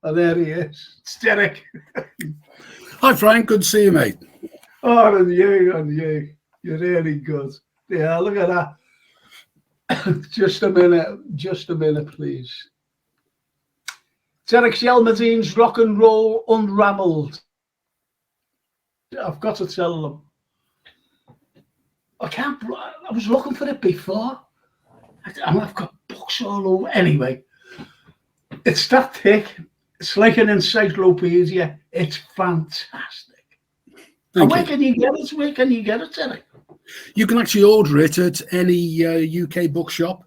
And there he is. It's Derek. Hi, Frank. Good to see you, mate. Oh, and you. You're really good. Yeah, look at that. Just a minute, please. Derek Shelmerdine's Rock'n'Roll Unravelled. I've got to tell them. I was looking for it before. I've got books all over. Anyway, it's that thick. It's like an encyclopedia. It's fantastic. And where can you get it? Where can you get it, Derek? You can actually order it at any UK bookshop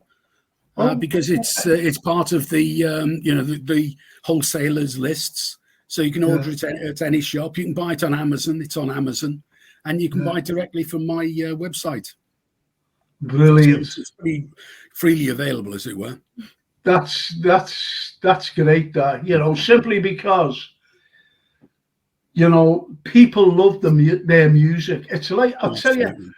because it's part of the the wholesalers lists. So you can order it at any shop. You can buy it on Amazon. It's on Amazon, and you can buy it directly from my website. Brilliant. So it's pretty freely available, as it were. That's great. That simply because people love their music. It's like I'll tell you.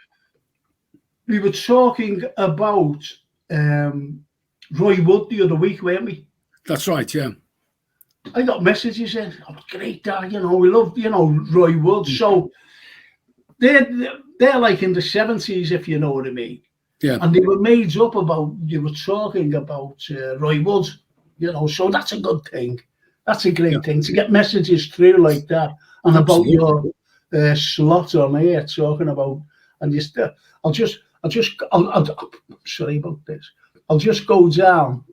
We were talking about Roy Wood the other week, weren't we? That's right, yeah. I got messages in, great, we love, Roy Wood. So they're like in the 70s, if you know what I mean. Yeah. And they were made up about, you were talking about Roy Wood, so that's a good thing. That's a great thing to get messages through like that. And absolutely. About your slot on here talking about, and just, I'm sorry about this. I'll just go down.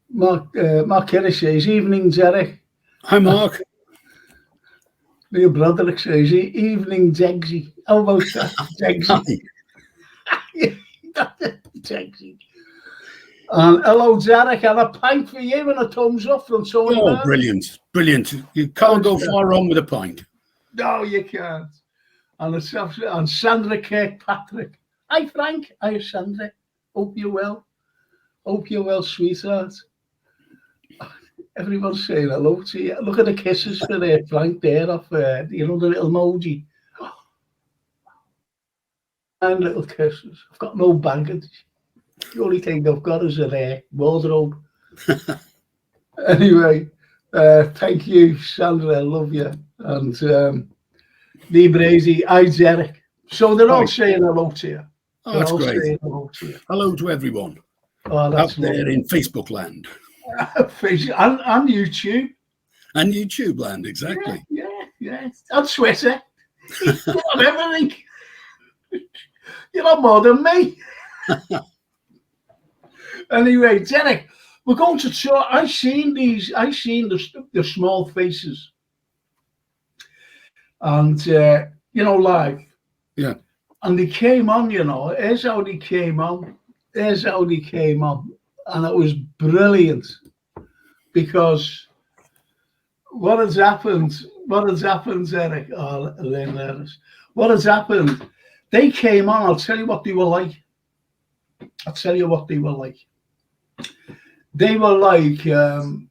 Mark Kerry says, evening, Derek. Hi, Mark. Your brother says, evening, Degsy. How about that, Degsy? Degsy. And hello, Derek, and a pint for you and a thumbs up from Tony. Oh, brilliant. Brilliant. You can't go far wrong with a pint. No, you can't. And Sandra Kirkpatrick. Hi, Frank. Hi, Sandra. Hope you're well. Hope you're well, sweetheart. Everyone's saying hello to you. Look at the kisses for Frank there off, the little emoji. 9 little kisses. I've got no baggage. The only thing I've got is a wardrobe. Anyway, thank you, Sandra. I love you. And Lee Brazy, hi, Derek. So they're all saying hello to you. Oh, that's great. Hello to everyone out there in Facebook land. and YouTube. And YouTube land, exactly. Yeah. And Twitter. On everything. You're not more than me. Anyway, Derek, we're going to talk. I seen the small faces. And, live. Yeah. And they came on, here's how they came on. And it was brilliant. Because what has happened, Eric? Oh, Lynn, what has happened? They came on, I'll tell you what they were like. They were like, do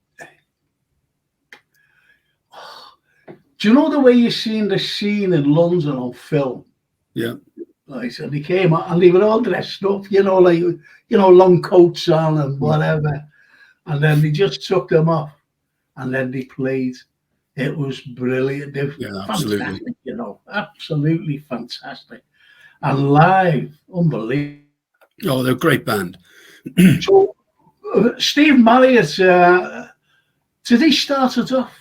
you know the way you've seen the scene in London on film? Yeah. Right, so they came on and they were all dressed up, long coats on and whatever. And then they just took them off and then they played. It was brilliant. Absolutely. Absolutely fantastic. And live, unbelievable. Oh, they're a great band. So, Steve Marriott, did he start it off,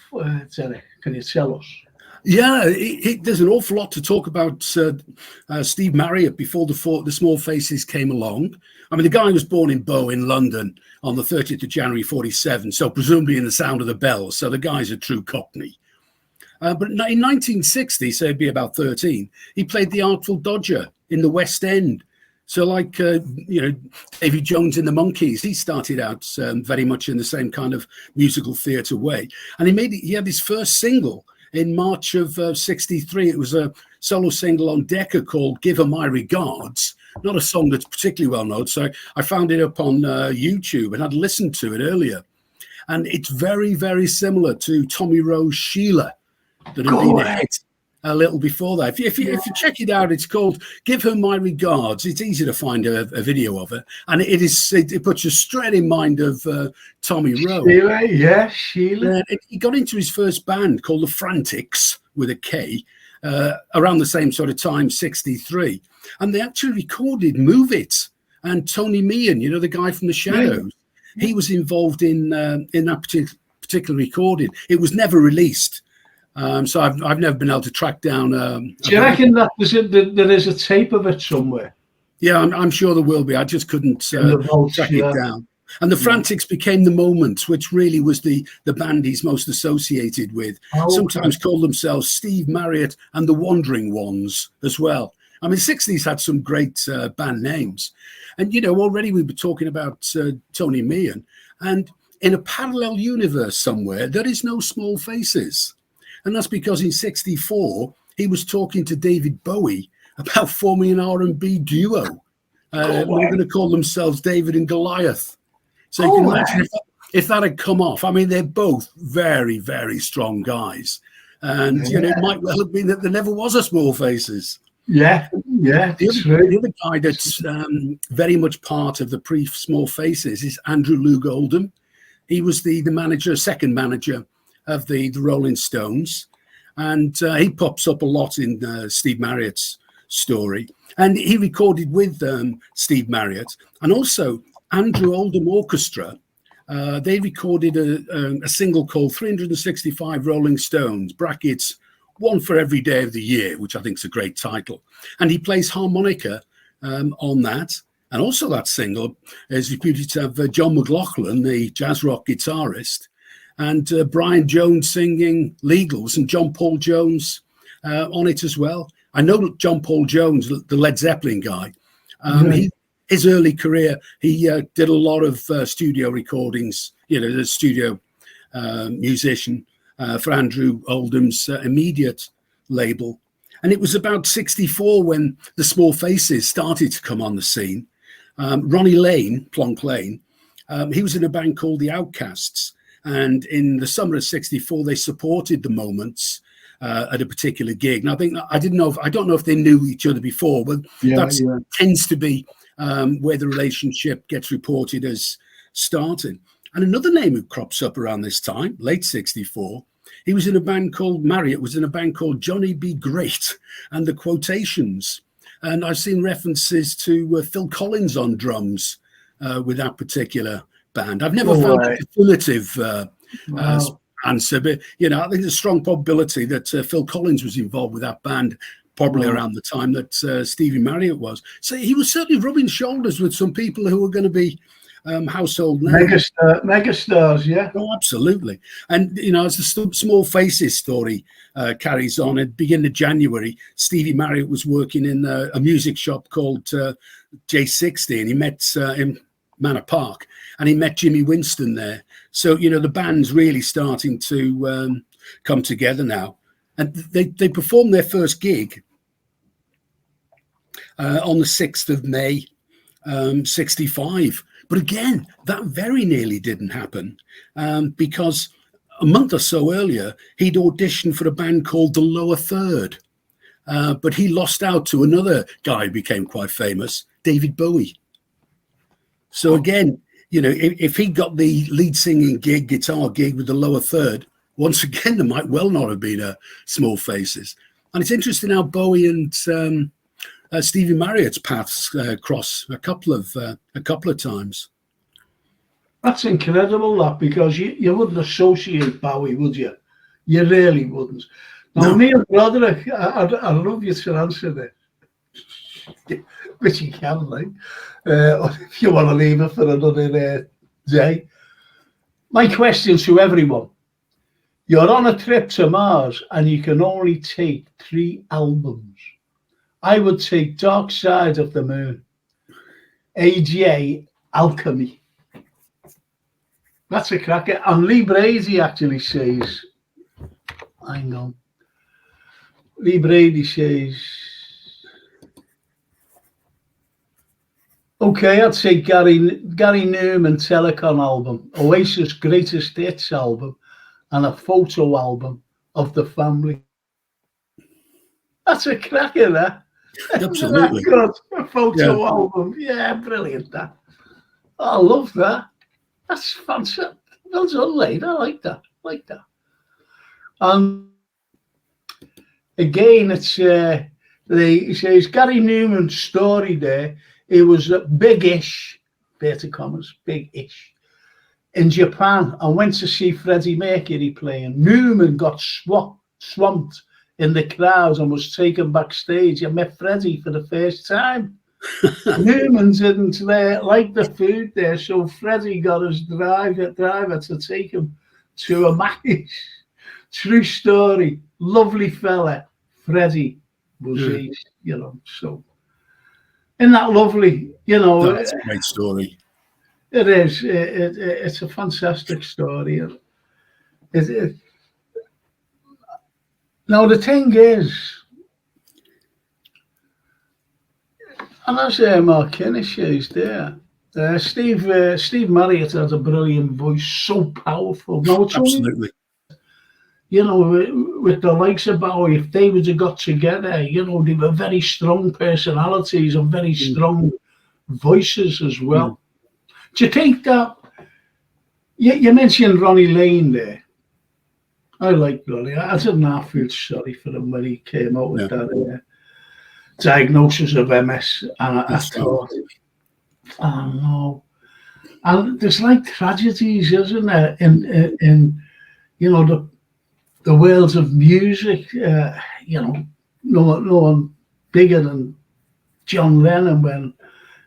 Terry? Can you tell us? Yeah, there's an awful lot to talk about Steve Marriott before the Small Faces came along. I mean, the guy was born in Bow in London on the 30th of January, 47, so presumably in the sound of the bells. So the guy's a true Cockney. But in 1960, so he'd be about 13, he played the Artful Dodger in the West End. So like, Davy Jones in the Monkees, he started out very much in the same kind of musical theatre way. And he had his first single in March of 63. It was a solo single on Decca called Give Her My Regards. Not a song that's particularly well known. So I found it up on YouTube and I'd listened to it earlier. And it's very, very similar to Tommy Rowe's Sheila that had been a hit a little before that. If you check it out, it's called "Give Her My Regards." It's easy to find a video of it, and it puts you straight in mind of Tommy Rowe. Sheila. He got into his first band called the Frantics with a K around the same sort of time, 63, and they actually recorded "Move It." And Tony Meehan, you know, the guy from the Shadows, he was involved in that particular recording. It was never released. So I've never been able to track down. Do you reckon that there is a tape of it somewhere? Yeah, I'm sure there will be. I just couldn't track it down. And the Frantics became the Moments, which really was the band he's most associated with. Sometimes called themselves Steve Marriott and the Wandering Ones as well. I mean, the 60s had some great band names. And, you know, already we were talking about Tony Meehan. And in a parallel universe somewhere, there is no Small Faces. And that's because in 64, he was talking to David Bowie about forming an R&B duo. They were going to call themselves David and Goliath. So you can imagine if that had come off. I mean, they're both very, very strong guys. And, you know, it might well have been that there never was a Small Faces. The other guy that's very much part of the pre-Small Faces is Andrew Loog Oldham. He was the manager, second manager of the Rolling Stones, and he pops up a lot in Steve Marriott's story. And he recorded with Steve Marriott and also Andrew Oldham Orchestra. They recorded a single called 365 Rolling Stones, brackets, one for every day of the year, which I think is a great title. And he plays harmonica on that. And also that single is reputed to have John McLaughlin, the jazz rock guitarist, and Brian Jones singing Legals and John Paul Jones on it as well. I know John Paul Jones, the Led Zeppelin guy, his early career, he did a lot of studio recordings, you know, the studio musician for Andrew Oldham's immediate label. And it was about 64 when the Small Faces started to come on the scene. Ronnie Lane, Plonk Lane, he was in a band called The Outcasts. And in the summer of 64, they supported the Moments at a particular gig. And I don't know if they knew each other before, but that tends to be where the relationship gets reported as starting. And another name who crops up around this time, late 64, he was in a band called Marriott, was in a band called Johnny B. Great and the Quotations. And I've seen references to Phil Collins on drums with that particular band. I've never found a definitive answer, but, you know, I think there's a strong probability that Phil Collins was involved with that band probably around the time that Stevie Marriott was. So he was certainly rubbing shoulders with some people who were going to be household names. Megastars, yeah. Oh, absolutely. And, you know, as the Small Faces story carries on, at the beginning of January, Stevie Marriott was working in a music shop called J60, and he met in Manor Park, and he met Jimmy Winston there. So, you know, the band's really starting to come together now. And they performed their first gig on the 6th of May, 65. But again, that very nearly didn't happen because a month or so earlier, he'd auditioned for a band called The Lower Third. But he lost out to another guy who became quite famous, David Bowie. So again, you know, if he got the lead singing gig, guitar gig with The Lower Third, once again, there might well not have been a Small Faces. And it's interesting how Bowie and Stevie Marriott's paths cross a couple of times. That's incredible, that, because you wouldn't associate Bowie, would you? You really wouldn't. Now, Neil Broderick, I'd love you to answer this, which you can, like, if you want to leave it for another day. My question to everyone: you're on a trip to Mars and you can only take 3 albums. I would take Dark Side of the Moon, AJ, Alchemy. That's a cracker. And Lee Brady actually says, hang on. Lee Brady says, okay, I'd say Gary Newman Telecon album, Oasis Greatest Hits album, and a photo album of the family. That's a cracker, that. Absolutely. Good. A photo album. Yeah, brilliant, that. I love that. That's fantastic. Well done, lad. I like that. And again, it's he says Gary Newman's story there. He was big-ish, inverted commas, big-ish, in Japan. I went to see Freddie Mercury playing. Newman got swamped in the crowd and was taken backstage. I met Freddie for the first time. Newman didn't like the food there, so Freddie got his driver to take him to a match. True story. Lovely fella, Freddie was, so. Isn't that lovely? That's a great story. It is. It's a fantastic story. Now, the thing is, and as Mark Kinnis says there, Steve Marriott had a brilliant voice, so powerful. Now, it's absolutely. With the likes of Bowie, if they would have got together, they were very strong personalities and very strong voices as well. Do you think that, you mentioned Ronnie Lane there. I like Ronnie. I didn't half feel sorry for him when he came out with that diagnosis of MS. And I thought, oh no. And there's like tragedies, isn't there, in the world of music, no one bigger than John Lennon when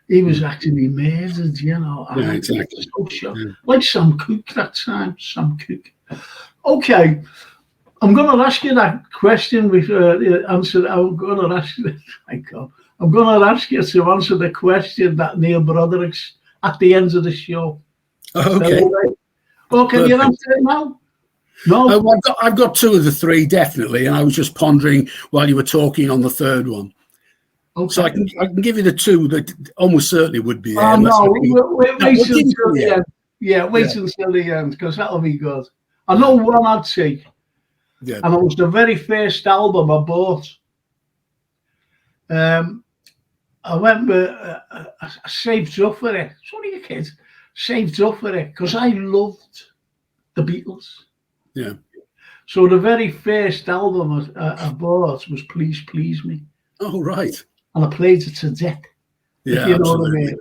he was actually murdered, Yeah, exactly. So like Sam Cooke that time, Sam Cooke. Okay, I'm going to ask you that question with answer. I'm going to ask you. I'm going to ask you to answer the question that Neil Broderick's at the end of the show. Okay. Well, can you answer it now? No, I've got two of the three definitely, and I was just pondering while you were talking on the third one. Okay. So I can give you the two that almost certainly would be there. Wait until the end. Yeah, wait until the end because that'll be good. I know one I'd take, and it was the very first album I bought. I went with I saved up for it. It's only a kid. Saved up for it because I loved the Beatles. Yeah. So the very first album I bought was Please Please Me. Oh, right. And I played it to death. Yeah, you know absolutely. What I mean.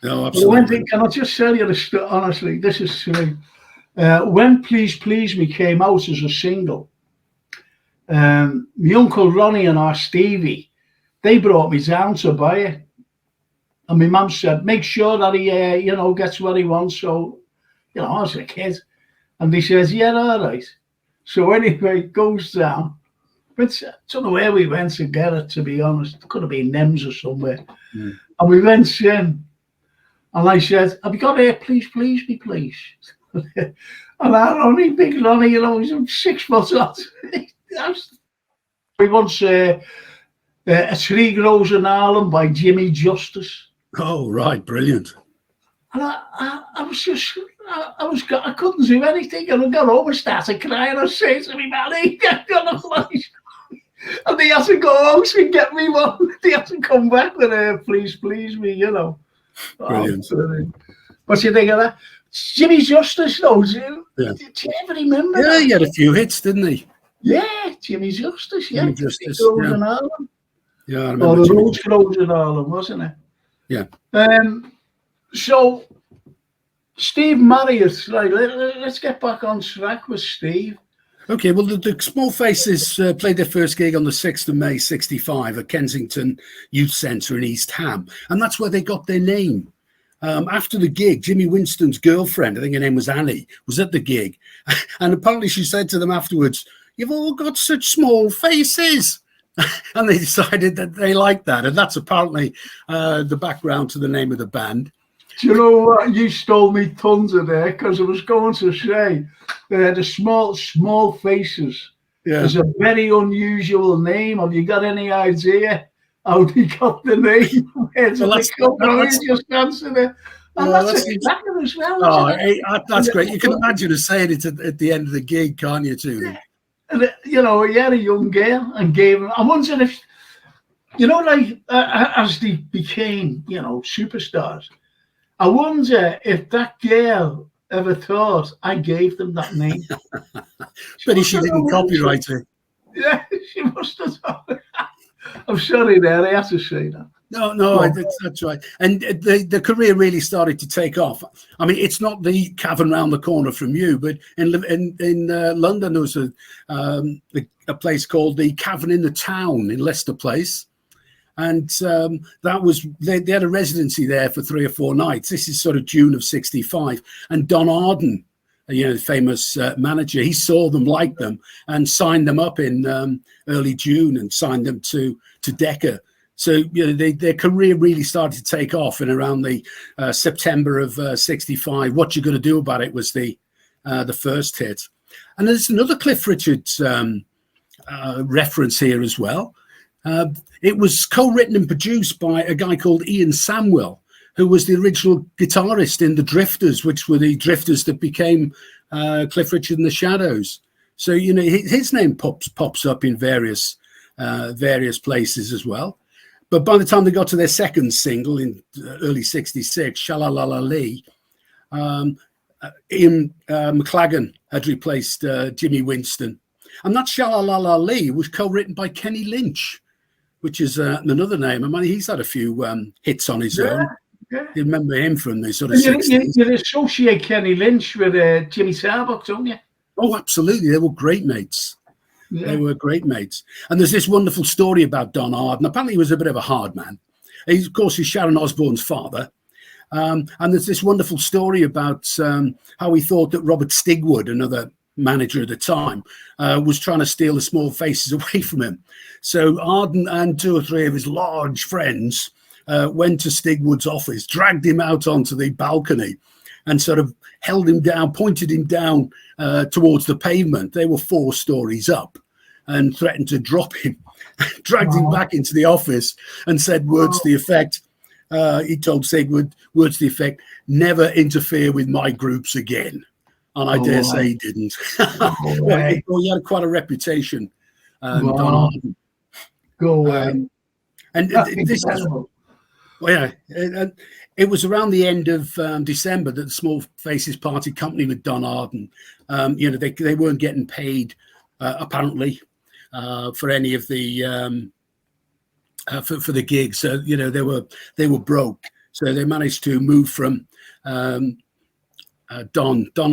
No, absolutely. Can I just tell you the story? Honestly, this is true. When Please Please Me came out as a single, my Uncle Ronnie and our Stevie, they brought me down to buy it. And my mum said, make sure that he, gets what he wants. So, I was a kid. And he says, yeah, all right. So anyway, it goes down. But I don't know where we went to get it, to be honest. It could have been Nems or somewhere. Mm. And we went in. And I said, have you got here? Please, please me, please. And Ronnie, big Ronnie, he's 6 foot up. We once A Tree Grows in Harlem by Jimmy Justice. Oh, right. Brilliant. And I was just... I couldn't do anything, and I got home and started crying. I said to me, Manny, and they had to go out and get me one. They had to come back with Please Please Me, Brilliant. What do you think of that? Jimmy Justice, though. Do you ever remember that? He had a few hits, didn't he? Yeah, Jimmy Justice, Jimmy Justice, in Harlem. Yeah, I remember. Or the Roads Grows in Harlem, wasn't it? Yeah. So... Steve Marriott, let's get back on track with Steve. Okay, well, the Small Faces played their first gig on the 6th of May, 65 at Kensington Youth Centre in East Ham. And that's where they got their name. After the gig, Jimmy Winston's girlfriend, I think her name was Annie, was at the gig. And apparently she said to them afterwards, you've all got such small faces. And they decided that they liked that. And that's apparently the background to the name of the band. Do you know what? You stole me tons of there because I was going to say the Small Faces is a very unusual name. Have you got any idea how they got the name? Just answered it. And that's exactly as well. Oh, that's great. You can imagine us saying it at the end of the gig, can't you, to them? And, you know, he had a young girl and gave him. I wonder if, you know, like as they became, you know, superstars, I wonder if that girl ever thought I gave them that name. But she didn't copyright it. Yeah, she must have thought. I'm sorry there, I have to say that. No, that's right. And the career really started to take off. I mean, it's not the cavern round the corner from you, but in London there was a place called the Cavern in the Town in Leicester Place, and that was they had a residency there for 3 or 4 nights. This is sort of June of '65, and Don Arden, you know, the famous manager, he saw them, liked them, and signed them up in early June and signed them to Decca. So, you know, their career really started to take off in around the September of '65. What You Gonna Do About It was the first hit. And there's another Cliff Richards reference here as well. It was co-written and produced by a guy called Ian Samwell, who was the original guitarist in the Drifters, which were the Drifters that became Cliff Richard and the Shadows. So, you know, his name pops up in various places as well. But by the time they got to their second single in early '66, Sha-La-La-La Lee, Ian McLagan had replaced Jimmy Winston. And that Sha-La-La-La Lee was co-written by Kenny Lynch, which is another name. I mean, he's had a few hits on his own. Yeah. You remember him from the sort of 60s. You associate Kenny Lynch with Jimmy Starbuck, don't you? Oh, absolutely. They were great mates. Yeah. They were great mates. And there's this wonderful story about Don Arden. Apparently he was a bit of a hard man. Of course, he's Sharon Osbourne's father. And there's this wonderful story about how he thought that Robert Stigwood, another manager at the time, was trying to steal the Small Faces away from him. So Arden and 2 or 3 of his large friends went to Stigwood's office, dragged him out onto the balcony and sort of held him down, pointed him down towards the pavement. They were 4 stories up and threatened to drop him, dragged him back into the office and said words to the effect, he told Stigwood, words to the effect, never interfere with my groups again. And I dare say he didn't. Well, he had quite a reputation. Go away. And this is, well, yeah, it was around the end of December that the Small Faces parted company with Don Arden. You know, they weren't getting paid apparently for any of the for the gigs. So, you know, they were broke. So they managed to move from Don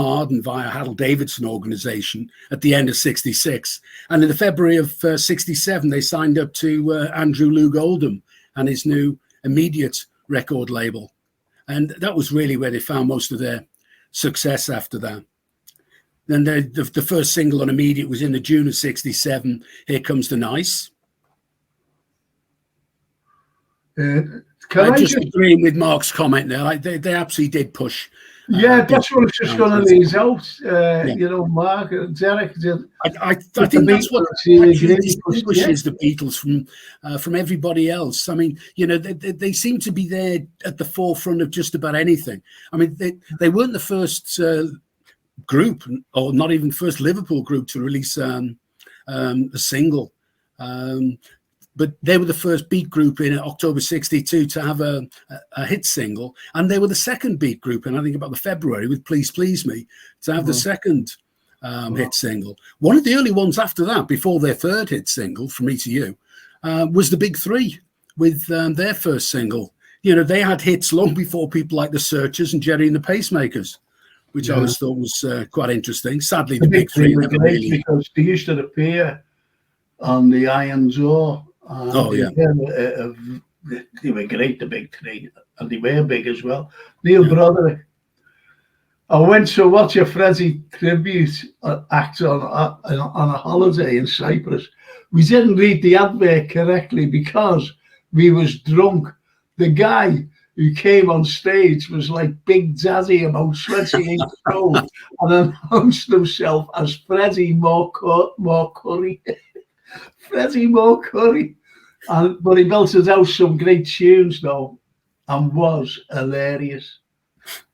Arden via Haddle Davidson organization at the end of '66. And in the February of '67, they signed up to Andrew Loog Oldham and his new Immediate record label. And that was really where they found most of their success after that. Then the first single on Immediate was in the June of '67, Here Comes the Nice. Just agreeing with Mark's comment there. Like they absolutely did push. Yeah, that's what I was just going to leave out. You know, Mark, Derek. I think that's what distinguishes the Beatles from everybody else. I mean, you know, they seem to be there at the forefront of just about anything. I mean, they weren't the first group, or not even first Liverpool group, to release a single. But they were the first beat group in October '62 to have a hit single. And they were the second beat group in, I think, about the February with Please Please Me to have the second hit single. One of the early ones after that, before their third hit single, From Me to You, was the Big Three with their first single. You know, they had hits long before people like the Searchers and Jerry and the Pacemakers, which I always thought was quite interesting. Sadly, the Big Three never really... Because they used to appear on the Iron Door. They were great, the Big Three, and they were big as well. Neil Broderick. I went to watch a Freddie tribute act on a holiday in Cyprus. We didn't read the advert correctly because we was drunk. The guy who came on stage was like Big Daddy, about 28 old, and announced himself as Freddie Mercury. Freddie Mercury, but he belted out some great tunes though, and was hilarious.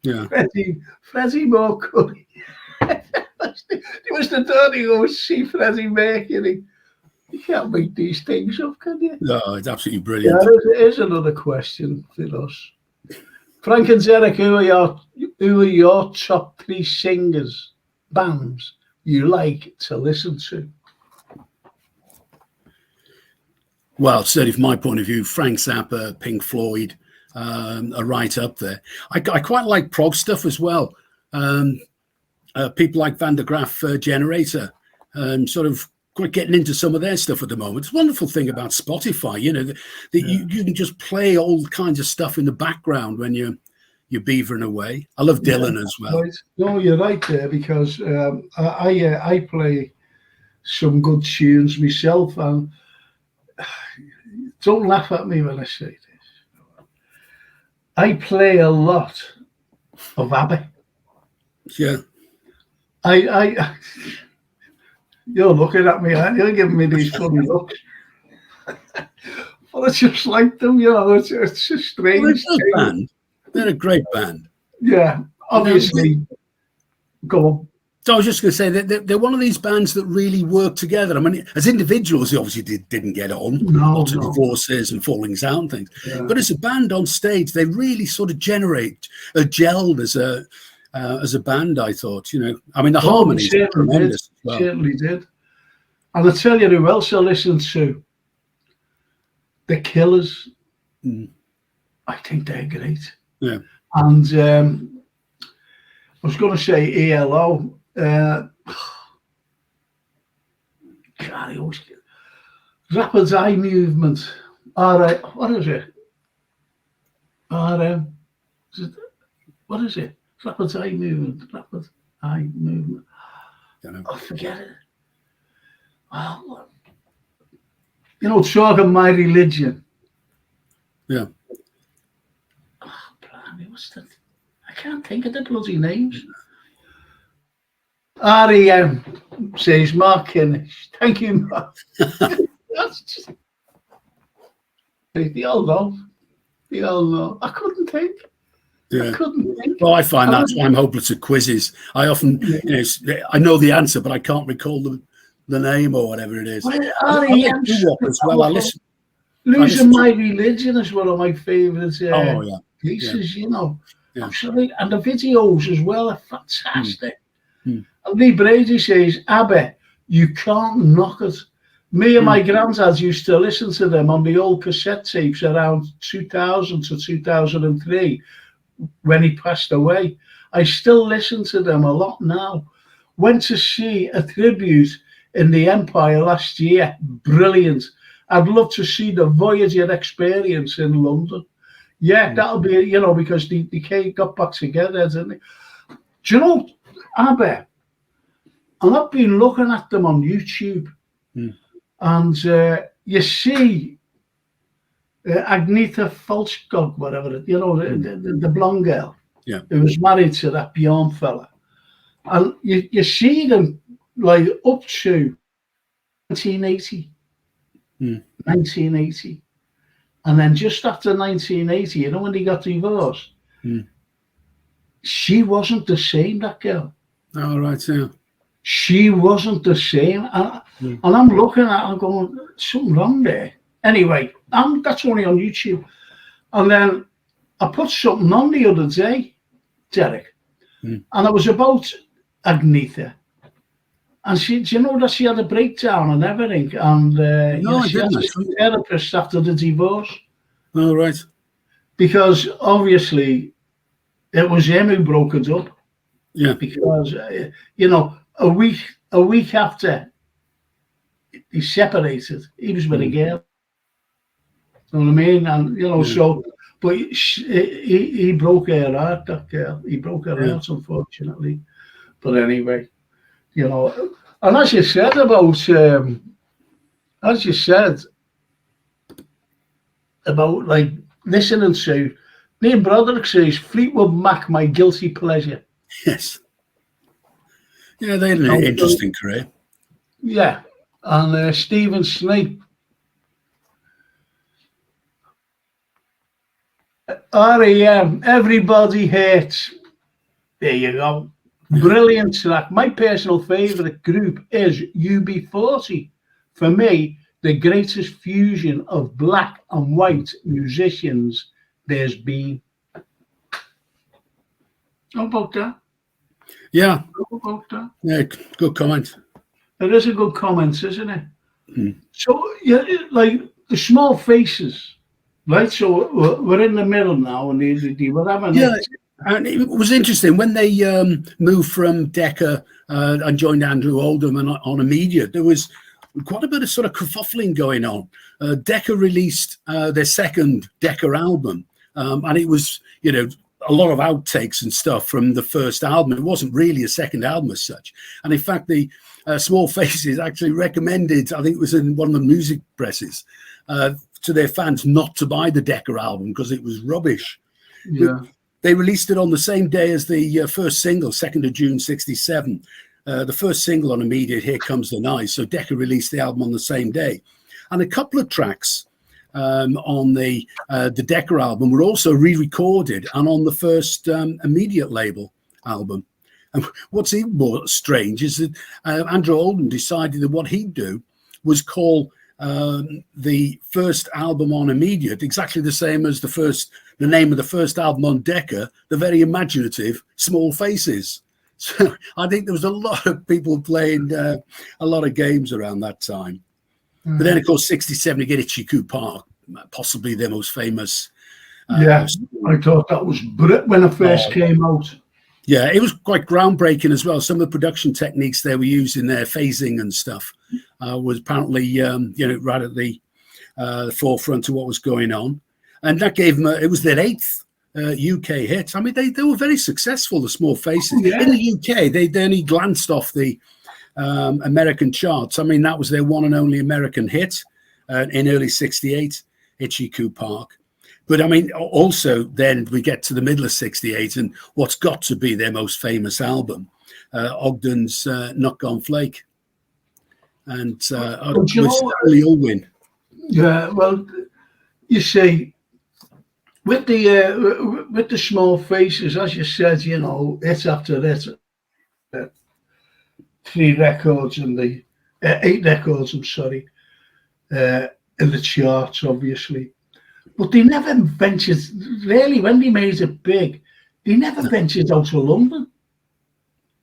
Yeah, Freddie Mercury. He was the dirty go see Freddie Mercury. You can't make these things up, can you? No, it's absolutely brilliant. Yeah, here's another question for us. Frank and Derek, who are your top 3 singers, bands you like to listen to? Well, certainly from my point of view, Frank Zappa, Pink Floyd are right up there. I quite like prog stuff as well. People like Van der Graaf Generator, sort of quite getting into some of their stuff at the moment. It's a wonderful thing about Spotify, that you can just play all kinds of stuff in the background when you're beavering away. I love Dylan as well. Right. No, you're right there, because I play some good tunes myself, and don't laugh at me when I say this. I play a lot of ABBA. Yeah. I you're looking at me, aren't you? You're giving me these funny looks. Well, it's just like them, it's a strange thing. They're a great band. Yeah, obviously. Go on. So I was just going to say that they're one of these bands that really work together. I mean, as individuals, they obviously didn't get on. Lots of divorces and fallings out and things. Yeah. But as a band on stage, they really sort of gelled as a band, I thought. I mean, the harmonies are tremendous. Well. Certainly did. And I tell you who else I listened to. The Killers. I think they're great. Yeah. And I was going to say ELO. Rapid Eye Movement. What is it? What is it? Rapid Eye Movement. Rapid Eye Movement. I forget it. Well, talking My Religion. Yeah. Oh, blimey, what's that? I can't think of the bloody names. REM, says Mark Kinnish. Thank you, Mark. That's just... They all know. I couldn't think. Yeah. I couldn't think. Well, I find that's why I'm hopeless at quizzes. I often, I know the answer, but I can't recall the name or whatever it is. REM as well. I listen. Losing My Religion is one of my favourite pieces, Yeah. Absolutely. And the videos as well are fantastic. And Lee Brady says, ABBA, you can't knock it. Me and my granddad used to listen to them on the old cassette tapes around 2000 to 2003 when he passed away. I still listen to them a lot now. Went to see a tribute in the Empire last year. Brilliant. I'd love to see the Voyager Experience in London. Yeah, that'll be, because they got back together, didn't they? Do you know, ABBA, and I've been looking at them on YouTube, and you see Agnetha Falskog, whatever, the blonde girl, who was married to that Bjorn fella. And you see them like up to 1980. 1980. And then just after 1980, when they got divorced, she wasn't the same, that girl. Oh, right, yeah. She wasn't the same. And I'm looking at her going, something wrong there. Anyway, that's only on YouTube. And then I put something on the other day, Derek, and it was about Agnetha. And she had a breakdown and everything, and she had a therapist after the divorce. Oh, right. Because obviously it was him who broke it up. Yeah. Because a week after he separated, he was with a girl. You know what I mean? And so, but he broke her heart. That girl, he broke her heart, unfortunately. But anyway. And as you said about like listening to, me and Broderick says Fleetwood Mac, my guilty pleasure. Yes. Yeah, they had an interesting career. Yeah, and Stephen Snape. REM, Everybody Hates. There you go. Brilliant track. My personal favourite group is UB40. For me, the greatest fusion of black and white musicians there's been. How about that? Yeah. How about that? Yeah, good comment. It is a good comment, isn't it? Mm. So, yeah, like the Small Faces, right? So we're in the middle now, and they were having it. And it was interesting when they moved from Decca and joined Andrew Oldham on Immediate. There was quite a bit of sort of kerfuffling going on. Decca released their second Decca album, and it was, you know, a lot of outtakes and stuff from the first album. It wasn't really a second album as such. And in fact, the Small Faces actually recommended, I think it was in one of the music presses, to their fans not to buy the Decca album because it was rubbish. Yeah. But they released it on the same day as the first single, 2nd of June, 1967. The first single on Immediate, Here Comes the Night. So Decca released the album on the same day. And a couple of tracks on the Decca album were also re-recorded and on the first Immediate label album. And what's even more strange is that Andrew Oldham decided that what he'd do was call the first album on Immediate exactly the same as the name of the first album on Decca, the very imaginative Small Faces. So I think there was a lot of people playing a lot of games around that time. Mm. But then, of course, 1967, you get Itchy Park, possibly their most famous. I thought that was when it first came out. Yeah, it was quite groundbreaking as well. Some of the production techniques they were using there, phasing and stuff, was apparently right at the forefront of what was going on. And that gave them, it was their 8th UK hit. I mean, they were very successful, the Small Faces. Oh, yeah. In the UK, they only glanced off the American charts. I mean, that was their one and only American hit in early 1968, Itchy Coo Park. But I mean, also then we get to the middle of 1968 and what's got to be their most famous album, Ogden's Not Gone Flake. And with Stanley Ulwin. Yeah, well, you see, with the Small Faces, as you said, you know, hit after hit, 3 records and the 8 records, I'm sorry, in the charts, obviously. But they never ventured, really, when they made it big, they never ventured out of London.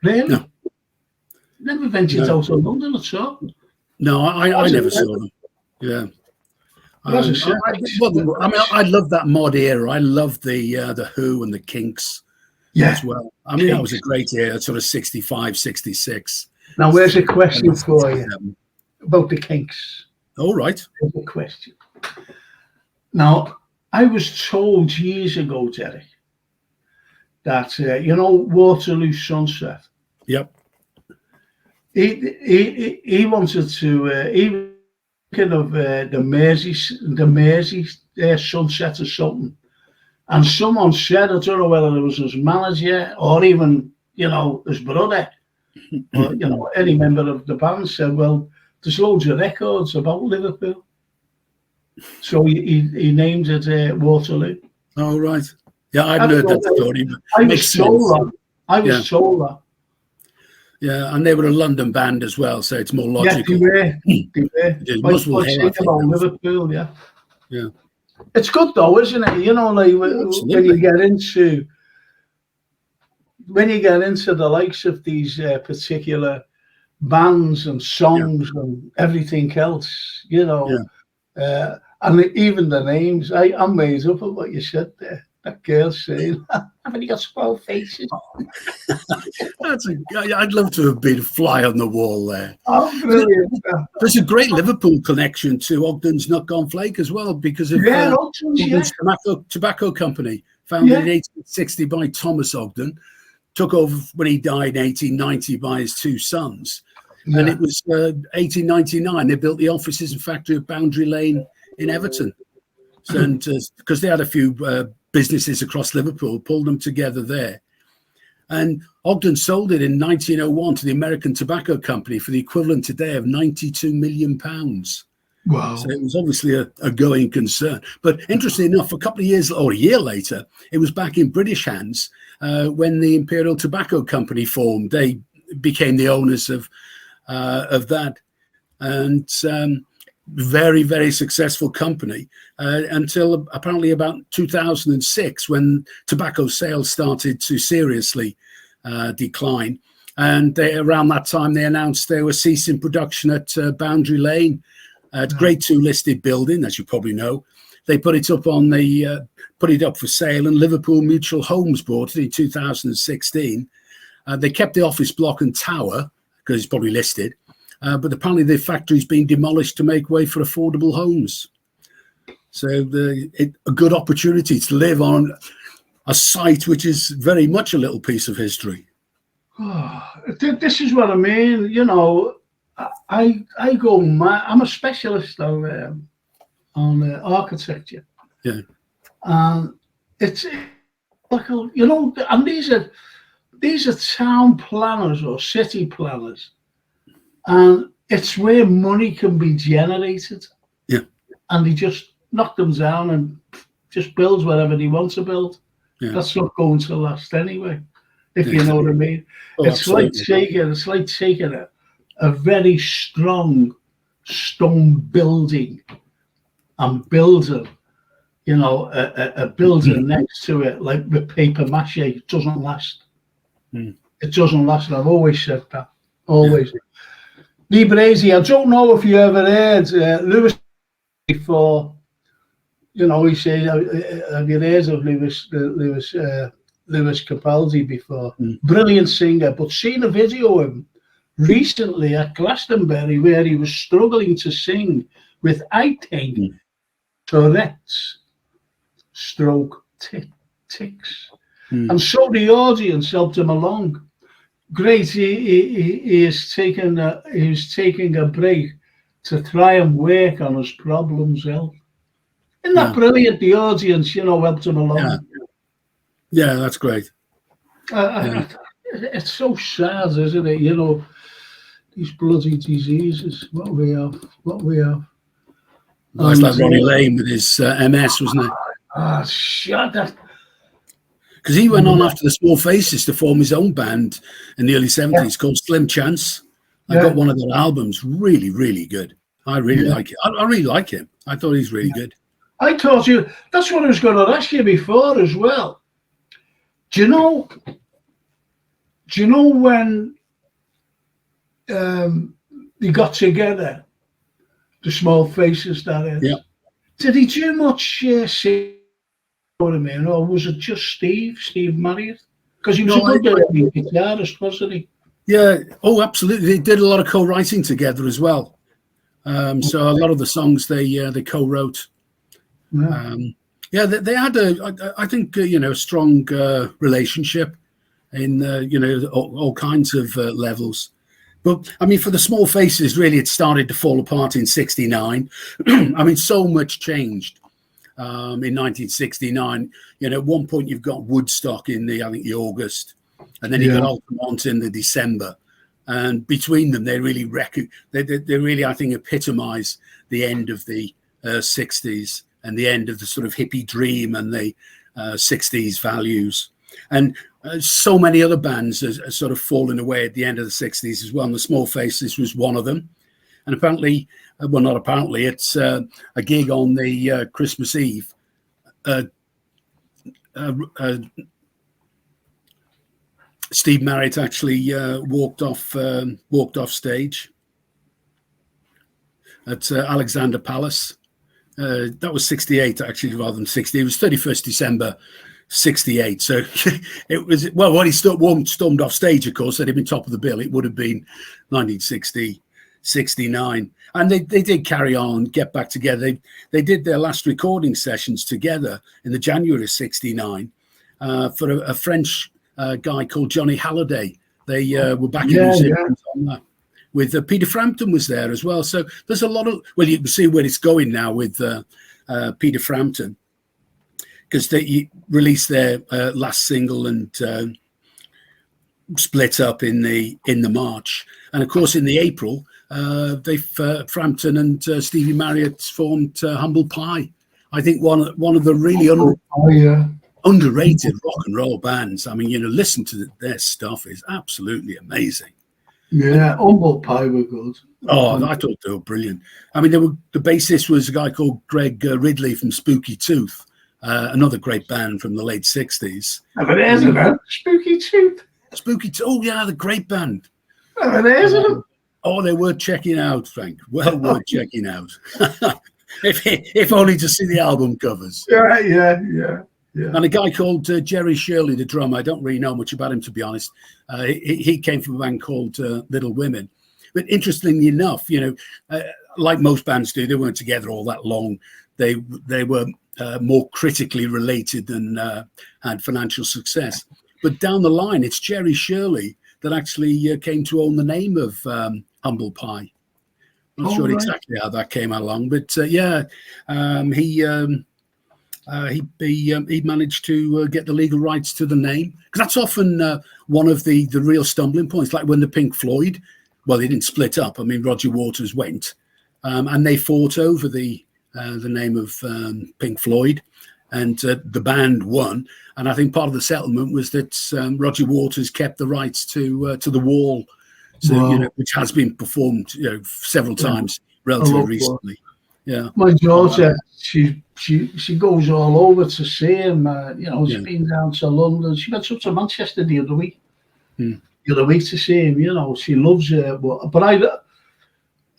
Really? No. Never ventured out of London at all. No, I never saw them. Yeah. I love that mod era. I love the Who and the Kinks as well. I mean, that was a great era, sort of 65, 66. Now, where's a question for you about the Kinks? All right. There's a question. Now, I was told years ago, Derek, that, Waterloo Sunset. Yep. He wanted to, kind of the Mersey Sunset or something. And someone said, I don't know whether it was his manager or even, his brother, or, any member of the band said, well, there's loads of records about Liverpool. So he named it Waterloo. Oh, right. Yeah, I'd heard that story. I was told that. Yeah, and they were a London band as well, so it's more logical. Yeah, they were. About Liverpool, yeah. Yeah. It's good though, isn't it? Like when you get into the likes of these particular bands and songs and everything else, and even the names, I'm made up of what you said there. That girl saying, haven't you got Small Faces? I'd love to have been a fly on the wall there. Oh, brilliant. There's a great Liverpool connection to Ogden's Not Gone Flake as well, because of Ogden's Tobacco Company, founded in 1860 by Thomas Ogden, took over when he died in 1890 by his 2 sons. Yeah. And it was 1899, they built the offices and factory of Boundary Lane in Everton. And because they had a few businesses across Liverpool, pulled them together there. And Ogden sold it in 1901 to the American Tobacco Company for the equivalent today of £92 million. Wow. So it was obviously a going concern. But interestingly enough, a couple of years or a year later, it was back in British hands when the Imperial Tobacco Company formed. They became the owners of that, and very, very successful company until apparently about 2006, when tobacco sales started to seriously decline. And around that time, they announced they were ceasing production at Boundary Lane. Grade 2 listed building, as you probably know. They put it up for sale, and Liverpool Mutual Homes bought it in 2016. They kept the office block and tower because it's probably listed, but apparently the factory's been demolished to make way for affordable homes. So a good opportunity to live on a site which is very much a little piece of history. Oh, this is what I mean. You know, I go mad. I'm a specialist on architecture. Yeah. And it's like, you know, and these are town planners or city planners, and it's where money can be generated. Yeah. And they just knock them down and just build whatever they want to build. Yeah. That's not going to last anyway, if you know what I mean. Oh, it's like taking a very strong stone building and building, you know, a building next to it, like with paper mache. It doesn't last. It doesn't last. And I've always said that. Always. Yeah. Librazi, I don't know if you ever heard Lewis before. You know, he said, have you heard of Lewis Capaldi before? Brilliant singer, but seen a video of him recently at Glastonbury where he was struggling to sing with, I think, Tourette's stroke tics. And so the audience helped him along. Great, he is taking a break to try and work on his problem's health. Isn't that brilliant? The audience, you know, helped him along. Yeah, that's great. It's so sad, isn't it? You know, these bloody diseases. What we have. It's like Ronnie Lane with his MS, wasn't it? Shut up. Because he went on after the Small Faces to form his own band in the early 70s called Slim Chance. I got one of their albums, really, really good. I really like it. I really like him. I thought he's really good. I told you, that's what I was going to ask you before as well. Do you know when they got together, the Small Faces, that is? Yeah. Did he do much singing, or was it just Steve Marriott? Because he was a good guitarist, wasn't he? Yeah. Oh, absolutely. They did a lot of co-writing together as well. So a lot of the songs they co-wrote. They had I think a strong relationship in all kinds of levels. But I mean, for the Small Faces, really, it started to fall apart in '69. I mean, so much changed in 1969. At one point you've got Woodstock in the August, and then you got Altamont in the December. And between them, they really I think epitomise the end of the 60s and the end of the sort of hippie dream and the 60s values. And so many other bands are sort of falling away at the end of the 60s as well. And the Small Faces was one of them. And apparently, well, not apparently, it's a gig on the Christmas Eve. Steve Marriott actually walked off stage at Alexander Palace. That was 68 actually, rather than 60. It was 31st December 68. So it was, well, when he stormed off stage, of course, they'd have been top of the bill. It would have been 1969. And they did carry on, get back together. They did their last recording sessions together in the January of 69 for a French guy called Johnny Halliday. They were back in New Zealand on that. With Peter Frampton was there as well. So there's a lot of, well, you can see where it's going now with Peter Frampton, because they released their last single, and split up in the March, and of course in the April, Frampton and Stevie Marriott formed Humble Pie. I think one of the really underrated rock and roll bands. I mean, listen to their stuff is absolutely amazing. Yeah, Humble Pie were good. Oh, I thought they were brilliant. I mean, the bassist was a guy called Greg Ridley from Spooky Tooth, another great band from the late 60s. But isn't it? Spooky Tooth. Oh, yeah, the great band. But isn't it? Oh, they were checking out, Frank. Well worth checking out. if only to see the album covers. Yeah. And a guy called Jerry Shirley, the drummer. I don't really know much about him, to be honest. He came from a band called Little Women. But interestingly enough, like most bands do, they weren't together all that long. They were more critically related than had financial success. But down the line, it's Jerry Shirley that actually came to own the name of Humble Pie. Not sure exactly how that came along, but he managed to get the legal rights to the name, because that's often one of the real stumbling points. Like when the Pink Floyd, well, they didn't split up. I mean, Roger Waters went, and they fought over the name of Pink Floyd, and the band won. And I think part of the settlement was that Roger Waters kept the rights to the Wall, so which has been performed several times relatively recently. Yeah, my daughter, she goes all over to see him. She's been down to London. She went up to Manchester the other week. The other week to see him. She loves it. But I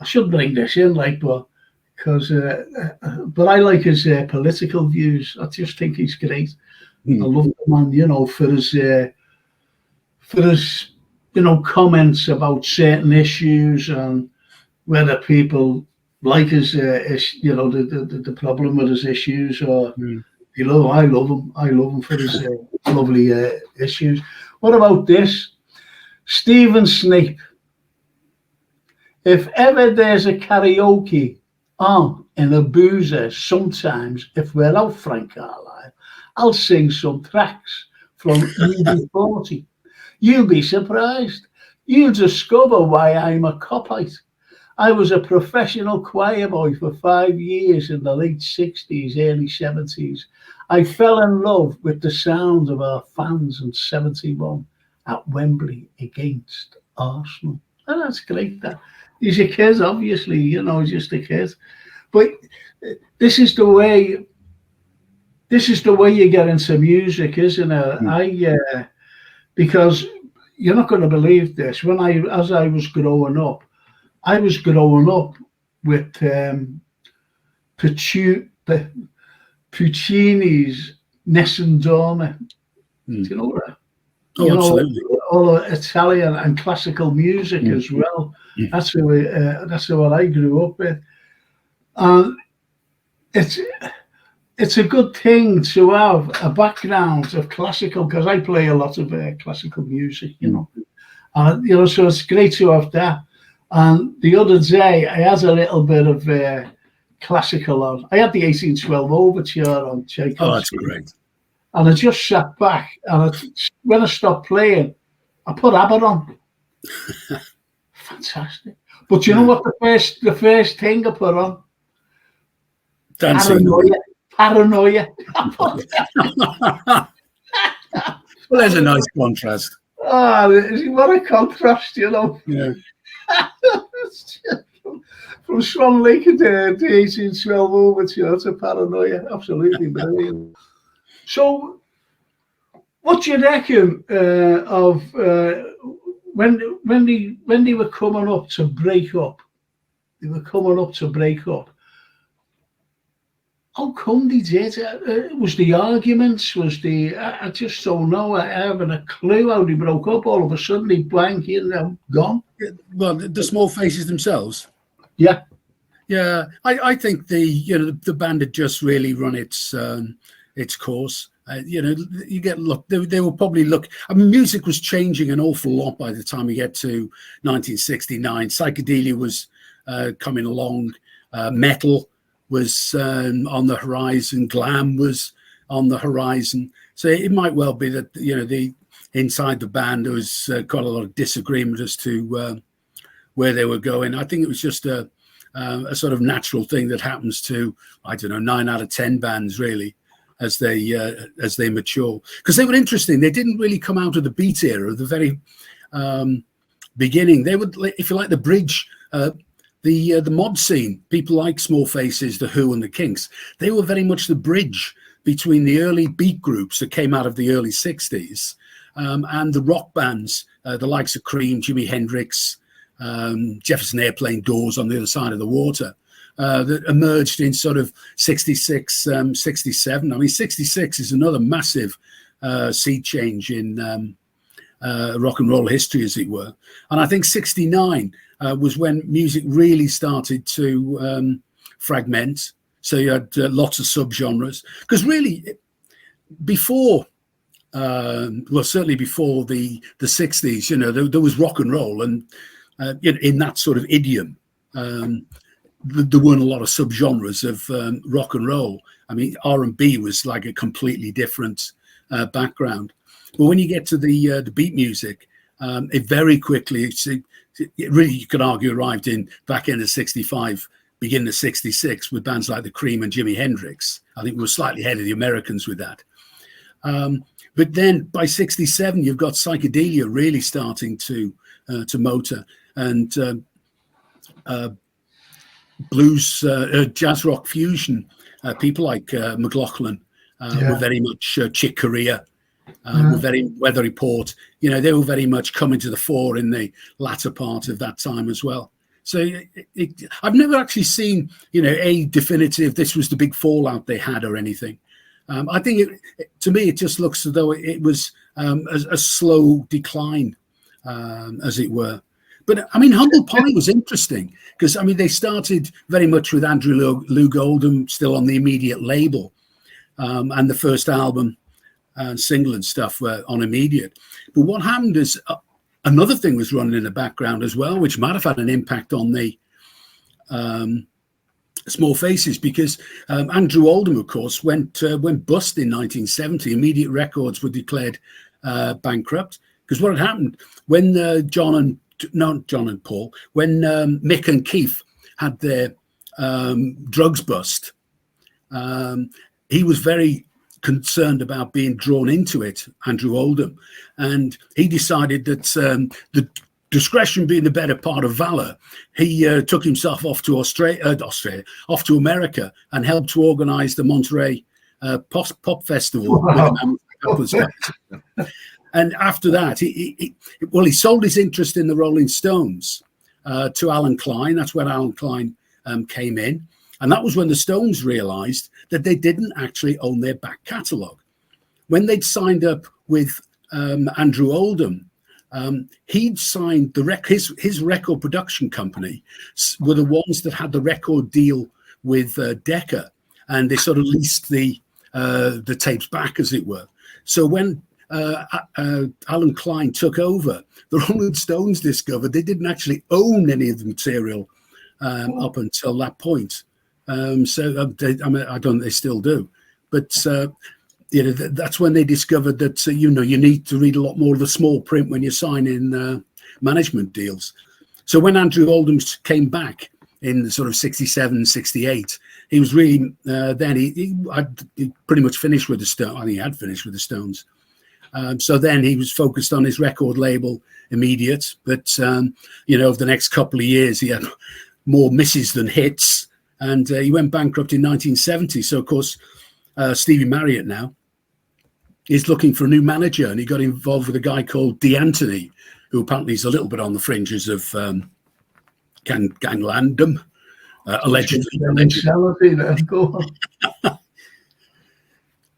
should bring this in, but I like his political views. I just think he's great. I love the man, for his comments about certain issues and whether people like his the problem with his issues, or I love him for his lovely issues. What about this? Stephen Snape. If ever there's a karaoke on in a boozer, sometimes if we're out Frank Carlyle, I'll sing some tracks from UB40. You'll be surprised. You'll discover why I'm a copite. I was a professional choir boy for 5 years in the late 60s, early 70s. I fell in love with the sound of our fans in 71 at Wembley against Arsenal. And that's great. He's a kid, obviously, just a kid. But this is the way you get into music, isn't it? Because you're not going to believe this. As I was growing up with Puccini's Nessun Dorma. Do you know that? Absolutely. All Italian and classical music as well. That's what I grew up with. It's a good thing to have a background of classical, because I play a lot of classical music, so it's great to have that. And the other day, I had a little bit of classical on. I had the 1812 Overture on Tchaikovsky. Oh, that's great. And I just sat back, and when I stopped playing, I put ABBA on. Fantastic. But you know what the first thing I put on? Dancing. Paranoia. Well, there's a nice contrast. What a contrast, Yeah. From Swan Lake to the 1812 Overture to Paranoia. Absolutely brilliant. So, what do you reckon of when they were coming up to break up? How come they did? Was the arguments? I just don't know. I haven't a clue how they broke up. All of a sudden, they blank, gone. Well, the Small Faces themselves. Yeah. Yeah, I think the band had just really run its course. You get they were probably I mean, music was changing an awful lot by the time we get to 1969. Psychedelia was coming along. Metal was on the horizon. Glam was on the horizon. So it might well be that inside the band, there was quite a lot of disagreement as to where they were going. I think it was just a sort of natural thing that happens to, I don't know, 9 out of 10 bands really, as they mature, because they were interesting. They didn't really come out of the beat era, the very beginning. They would, if you like, the bridge, the mod scene. People like Small Faces, the Who, and the Kinks. They were very much the bridge between the early beat groups that came out of the early 60s and the rock bands, the likes of Cream, Jimi Hendrix, Jefferson Airplane, Doors on the other side of the water, that emerged in sort of 66, 67. I mean, 66 is another massive sea change in rock and roll history, as it were. And I think 69 was when music really started to fragment. So you had lots of subgenres. Because really, before, well, certainly before the 60s, you know, there was rock and roll, and in that sort of idiom, there weren't a lot of subgenres of rock and roll. I mean, R&B was like a completely different background. But when you get to the beat music, it very quickly, it really, you could argue, arrived in back end of 65, beginning of 66, with bands like the Cream and Jimi Hendrix. I think we were slightly ahead of the Americans with that. But then by 67, you've got psychedelia really starting to motor, and blues, jazz rock fusion. People like McLaughlin were very much Chick Corea, were very Weather Report. You know, they were very much coming to the fore in the latter part of that time as well. So I've never actually seen, you know, a definitive, this was the big fallout they had or anything. I think, to me, it just looks as though it was a slow decline, as it were. But, I mean, Humble Pie was interesting because, I mean, they started very much with Andrew Loog Oldham still on the Immediate label, and the first album, single and stuff were on Immediate. But what happened is another thing was running in the background as well, which might have had an impact on the Small Faces, because Andrew Oldham, of course, went bust in 1970. Immediate Records were declared bankrupt, because what had happened when not John and Paul, when Mick and Keith had their drugs bust, he was very concerned about being drawn into it, Andrew Oldham, and he decided that the discretion being the better part of valor, he took himself off to off to America, and helped to organize the Monterey Pop Festival. Wow. And after that, he sold his interest in the Rolling Stones to Alan Klein. That's when Alan Klein came in. And that was when the Stones realized that they didn't actually own their back catalogue. When they'd signed up with Andrew Oldham, he'd signed his record production company were the ones that had the record deal with Decca, and they sort of leased the tapes back, as it were. So when Alan Klein took over, the Rolling Stones discovered they didn't actually own any of the material up until that point. I mean, I don't think they still do, but you know, that's when they discovered that you know, you need to read a lot more of the small print when you're signing management deals. So when Andrew Oldham came back in sort of 67, 68, he was really then he pretty much finished with the Stones. I think he had finished with the Stones. So then he was focused on his record label, Immediate. But, you know, over the next couple of years, he had more misses than hits. And he went bankrupt in 1970. So, of course, Stevie Marriott now is looking for a new manager. And he got involved with a guy called D'Antoni, who apparently is a little bit on the fringes of ganglandom, allegedly.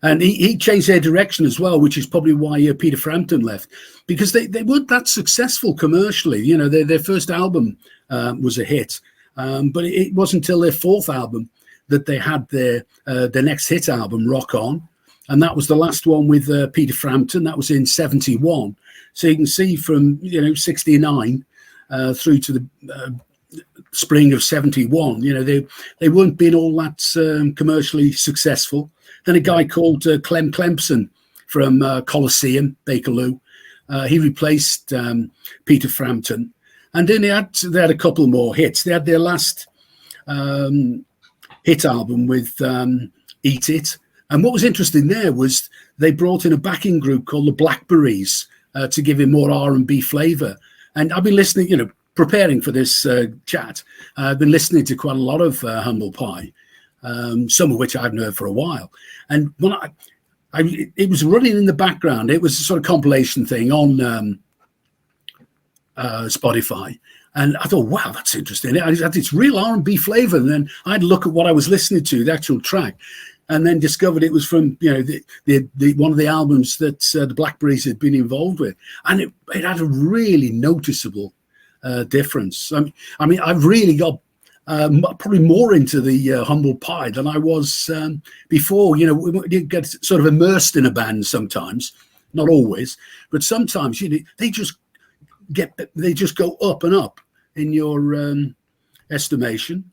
And he changed their direction as well, which is probably why Peter Frampton left, because they weren't that successful commercially. You know, their first album was a hit, but it wasn't until their fourth album that they had their next hit album, Rock On, and that was the last one with Peter Frampton. That was in 71. So you can see from 69 through to the spring of 71. You know, they weren't being all that commercially successful. Then a guy called Clem Clempson from Coliseum, Bakerloo, He replaced Peter Frampton, and then they had a couple more hits. They had their last hit album with Eat It, and what was interesting there was they brought in a backing group called the Blackberries to give him more R&B flavour. And I've been listening, preparing for this chat. I've been listening to quite a lot of Humble Pie, some of which I haven't heard for a while. And when it was running in the background. It was a sort of compilation thing on Spotify. And I thought, wow, that's interesting. It had its real R&B flavour. And then I'd look at what I was listening to, the actual track, and then discovered it was from the one of the albums that the Blackberries had been involved with, and it had a really noticeable difference. I mean, I've really got probably more into the Humble Pie than I was before. You get sort of immersed in a band sometimes, not always, but sometimes they just go up and up in your estimation.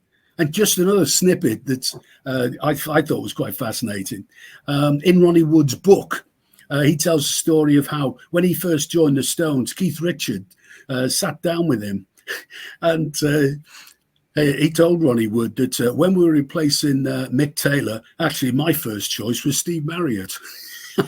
And just another snippet that I thought was quite fascinating. In Ronnie Wood's book, he tells a story of how when he first joined the Stones, Keith Richard sat down with him, and he told Ronnie Wood that when we were replacing Mick Taylor, actually my first choice was Steve Marriott.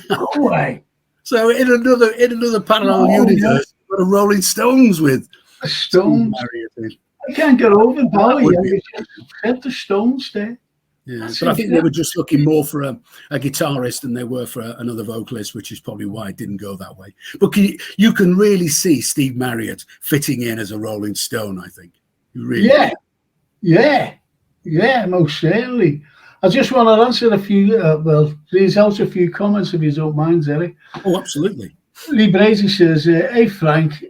No way. So in another parallel universe, what the Rolling Stones with Stones. Steve Marriott. I can't get over Bowie. You just the Stones there. Yeah, but I think they were just looking more for a guitarist than they were for another vocalist, which is probably why it didn't go that way. But you can really see Steve Marriott fitting in as a Rolling Stone, I think. You really Yeah, most certainly. I just want to answer a few, please out a few comments if you don't mind, Eric. Oh, absolutely. Lee Brady says, hey, Frank,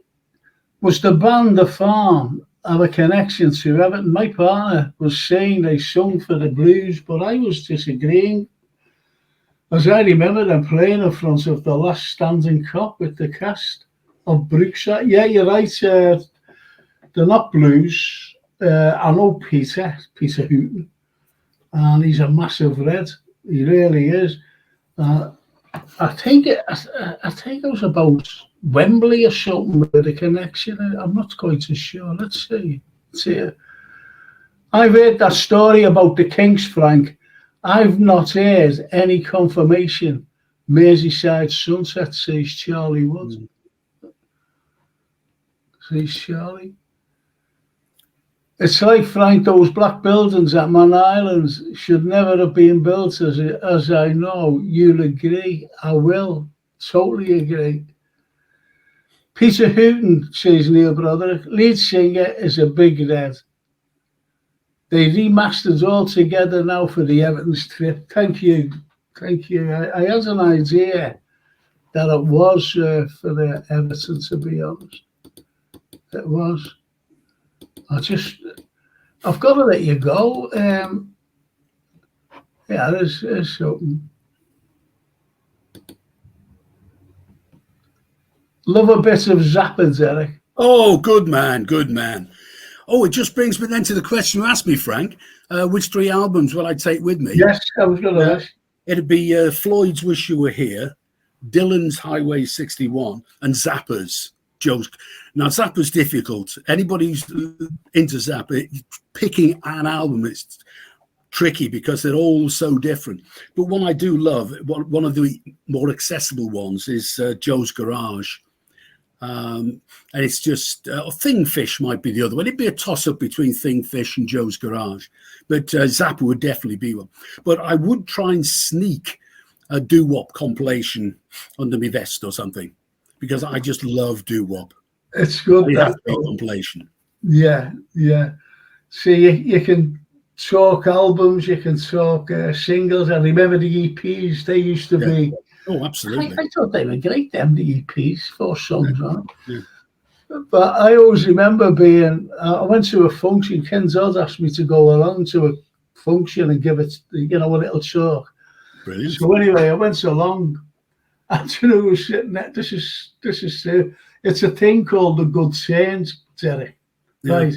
was the band The Farm have a connection to Everton? My partner was saying they sung for the Blues, but I was disagreeing, as I remember them playing in front of the Last Standing Cop with the cast of Brookside. Yeah, you're right. They're not Blues. I know Peter Hooton, and he's a massive Red. He really is. I think it was about Wembley or something with a connection. I'm not quite so sure. Let's see. I've heard that story about the Kinks, Frank. I've not heard any confirmation. Merseyside Sunset, says Charlie Wood. Says Charlie. It's like, Frank, those black buildings at Man Islands should never have been built, as I know. You'll agree. I will totally agree. Peter Hooton, says Neil Broderick, lead singer is a big Red. They remastered all together now for the Everton's trip. Thank you. I had an idea that it was for the Everton, to be honest. It was. I've got to let you go. There's something. Love a bit of Zappa, Derek. Oh, good man. Oh, it just brings me then to the question you asked me, Frank. Which three albums will I take with me? Yes, I was going to ask. It'd be Floyd's Wish You Were Here, Dylan's Highway 61, and Zappa's Joe's. Now, Zappa's difficult. Anybody who's into Zappa, picking an album, it's tricky because they're all so different. But one I do love, one of the more accessible ones, is Joe's Garage. And it's just Thing Fish might be the other one. It'd be a toss-up between Thing Fish and Joe's Garage, but Zappa would definitely be one. But I would try and sneak a doo-wop compilation under my vest or something, because I just love doo-wop. It's good. That compilation. Yeah. See, you can talk albums, you can talk singles. I remember the EPs. They used to be. Oh, absolutely. I thought they were great, them, the EPs, 4 songs on. Yeah. But I always remember I went to a function. Ken Dodd asked me to go along to a function and give it, a little talk. Brilliant. So anyway, I went along, and who was sitting there? This is it's a thing called the Good Turns, Derek. Yeah. Right?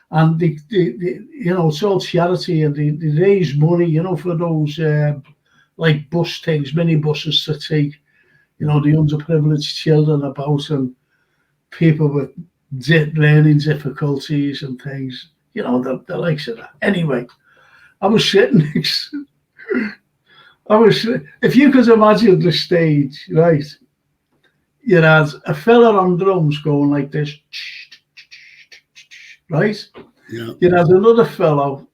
And it's all charity, and they raise money, for those like bus things, mini buses to take, you know, the underprivileged children about, and people with learning difficulties and things, you know, the likes of that. Anyway, I was sitting next, if you could imagine the stage, right? You had a fella on drums going like this, right? Yeah. You had another fellow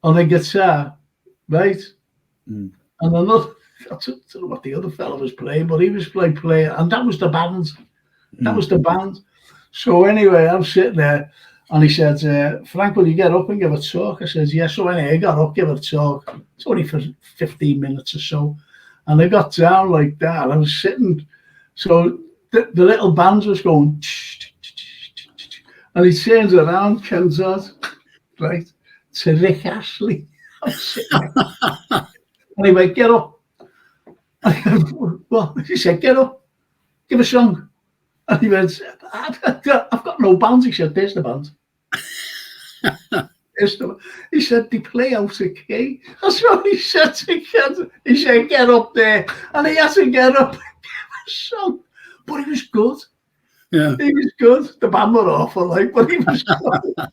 on a guitar, right? Mm. And another, I don't know what the other fellow was playing, but he was playing, and that was the band. That was the band. So anyway, I'm sitting there, and he said, Frank, will you get up and give a talk? I said, yes. So anyway, I got up, give a talk. It's only for 15 minutes or so. And I got down like that. I was sitting, so the little band was going, and he turns around, comes out, right, to Rick Astley. I'm sitting there. Anyway, get up. Well, he said, get up, give a song. And he went, I've got no band. He said, there's the band. He said, they play out of key. That's what he said to kids. He said, get up there. And he had to get up and give a song. But he was good. Yeah. He was good. The band were awful, like, but he was good.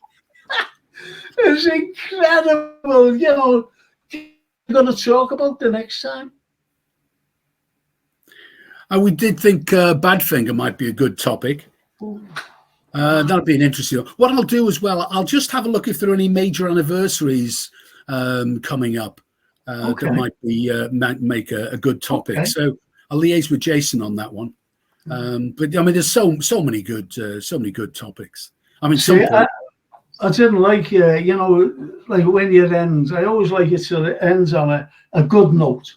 It was incredible. You know, you're going to talk about the next time. We did think Badfinger might be a good topic. That'll be an interesting one. What I'll do as well, I'll just have a look if there are any major anniversaries coming up that might be make a good topic. Okay. So I'll liaise with Jason on that one. But I mean, there's so many good topics. I mean, I didn't like you know, like when it ends. I always like it till it ends on a good note.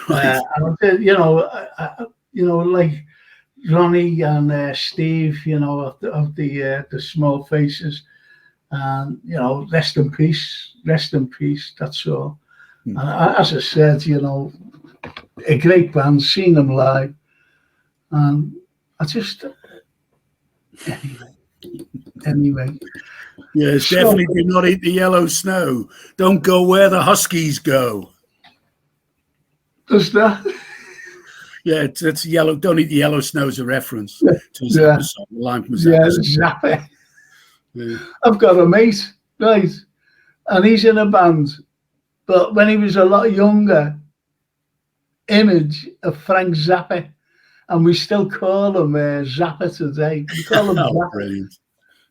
Right. You know, like Ronnie and Steve, you know, of the Small Faces, and you know, rest in peace, that's all. And as I said, you know, a great band, seen them live, and I just anyway. Yes, definitely do not eat the yellow snow. Don't go where the Huskies go. Does that? Yeah, it's yellow. Don't eat the yellow snow as a reference to yeah. song, the line from Zappa. Yeah. I've got a mate, right, and he's in a band, but when he was a lot younger, image of Frank Zappa, and we still call him Zappa today. We call him Zappa. Brilliant.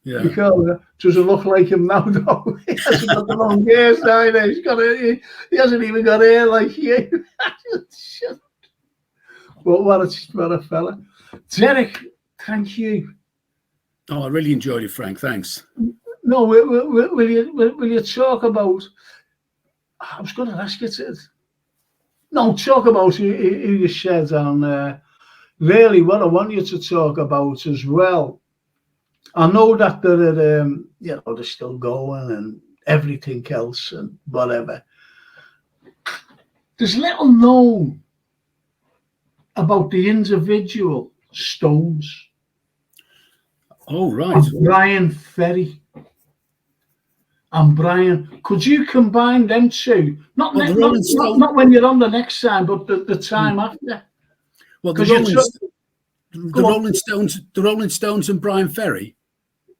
Yeah. Because doesn't look like him now, though. He hasn't got the long hair either. He hasn't even got hair like you. But what a fella. Derek, thank you. Oh, I really enjoyed it, Frank. Thanks. No, will you talk about? I was going to ask you to. No, talk about who you said, and really what I want you to talk about as well. I know that they're, you know, they're still going and everything else and whatever. There's little known about the individual Stones. Oh, right. Brian Ferry and Brian. Could you combine them two? Not when you're on the next time, but the time after. Well, the Rolling Stones and Brian Ferry.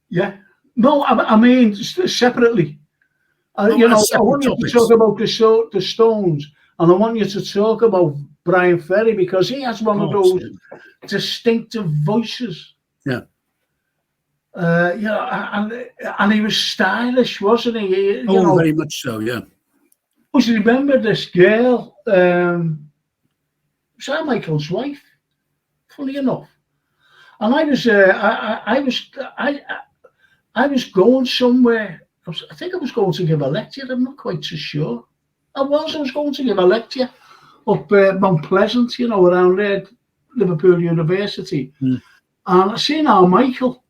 Yeah. No, I mean separately. You know, I want you to talk about the Stones, and I want you to talk about Brian Ferry because he has one of those distinctive voices. Yeah. You know, and he was stylish, wasn't he? You know, very much so. Yeah. I remember this girl, Sir Michael's wife. Funny enough, and I was going somewhere. I think I was going to give a lecture. I'm not quite so sure. I was going to give a lecture up Mount Pleasant, you know, around there, Liverpool University. And I seen our Michael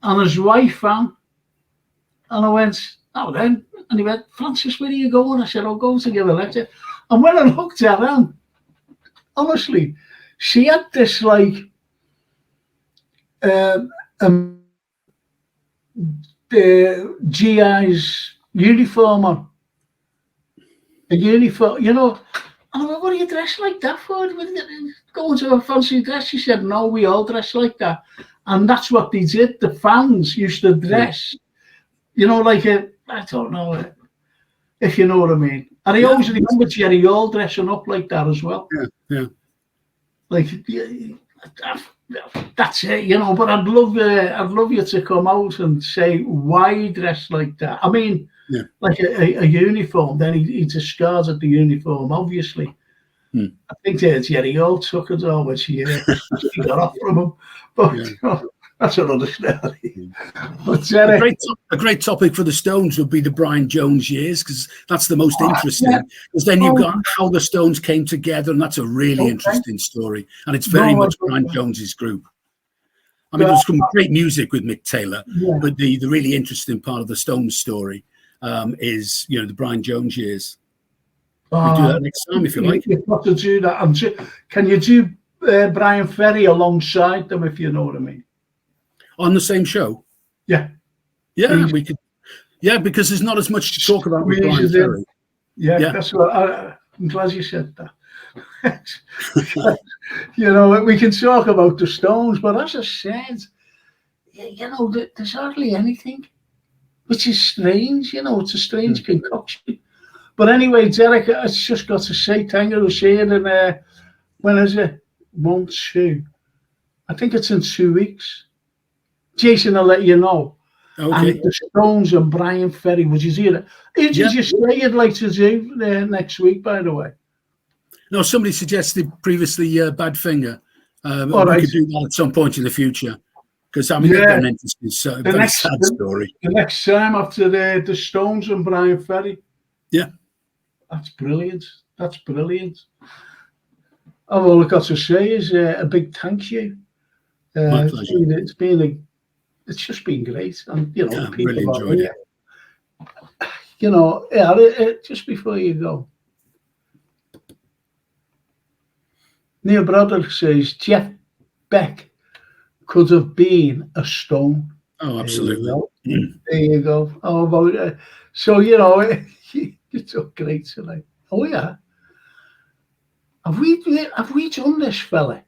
and his wife, Anne. And I went, oh, then. And he went, Francis, where are you going? I said, I'm going to give a lecture. And when I looked at Anne, honestly, she had this, like, the GI's uniform on. A uniform, you know. And I went, what are you dressed like that for? Going to a fancy dress? She said, no, we all dress like that. And that's what they did. The fans used to dress, you know, like I don't know if you know what I mean. And I always remember Jerry Hall dressing up like that as well. Yeah. Like, that's it, you know. But I'd love you to come out and say why he dressed like that. I mean, like a uniform. Then he discarded the uniform, obviously. I think Jerry Hall took it all, which he got off from him. But that's another story. But a great topic for the Stones would be the Brian Jones years, because that's the most interesting. Because then you've got how the Stones came together, and that's a really interesting story. And it's very much Brian Jones's group. I mean, there's some great music with Mick Taylor, but the really interesting part of the Stones story is, you know, the Brian Jones years. We do that next time if you like. You've got to do that. And can you do Brian Ferry alongside them, if you know what I mean? On the same show? Yeah, we could. Yeah, because there's not as much to talk about with Brian Ferry. Yeah, that's what I'm glad you said that. You know, we can talk about the Stones, but as I said, you know, there's hardly anything, which is strange. You know, it's a strange concoction. But anyway, Derek, I just got to say thank you for saying, and when is it? 1, 2. I think it's in 2 weeks. Jason will let you know. Okay. And the Stones and Brian Ferry, would you see that? Who did you say you'd like to do next week, by the way? No, somebody suggested previously Badfinger. We could do that at some point in the future. Because I mean, they've got an interesting, very sad story. The next time after the Stones and Brian Ferry. Yeah. That's brilliant. That's brilliant. All I've got to say is a big thank you. My pleasure. It's just been great, and you know, people really enjoyed it. You know, just before you go, Neil Broderick says Jeff Beck could have been a Stone. Oh, absolutely. There you go. Oh, about so you know, it's so great tonight. Oh yeah. Have we done this, fella?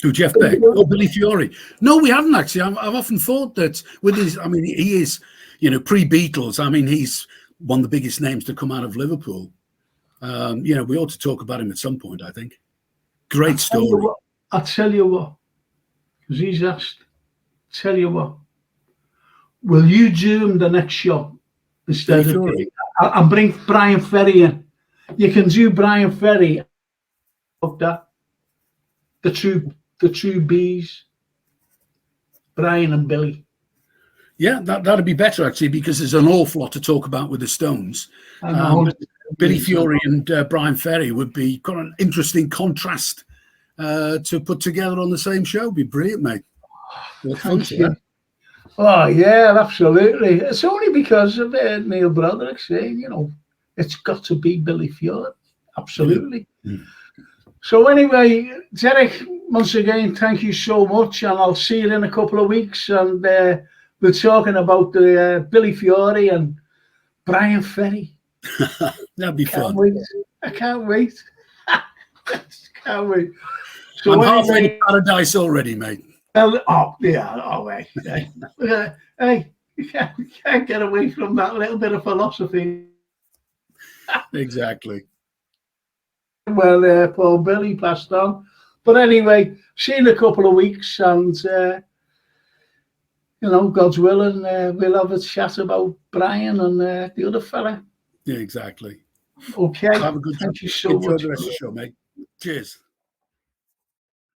Who, Jeff Beck? Oh, Billy Fiore. No, we haven't actually. I've often thought that with his, I mean, he is, you know, pre-Beatles. I mean, he's one of the biggest names to come out of Liverpool. You know, we ought to talk about him at some point, I think. Great story. I'll tell you what, because he's asked, tell you what, will you do him the next show instead of, I'll bring Brian Ferry in. You can do Brian Ferry, that, the two B's, Brian and Billy. Yeah, that'd be better actually, because there's an awful lot to talk about with the Stones. Billy Fiore and Brian Ferry would be quite an interesting contrast to put together on the same show. It'd be brilliant, mate. Thank you. Oh yeah, absolutely. It's only because of Neil Broderick saying, you know, it's got to be Billy Fiore. Absolutely. So anyway, Derek, once again, thank you so much, and I'll see you in a couple of weeks. And we're talking about the Billy Fiore and Brian Ferry. That'd be fun. I can't wait. Can't wait. So I'm halfway to paradise already, mate. Oh yeah, oh wait. Hey, you can't get away from that little bit of philosophy. Exactly. Well, poor Billy passed on. But anyway, see you in a couple of weeks, and you know, God's willing, we'll have a chat about Brian and the other fella. Yeah, exactly. Okay. Have a good Thank you so much. Enjoy the rest of the show, mate. Cheers.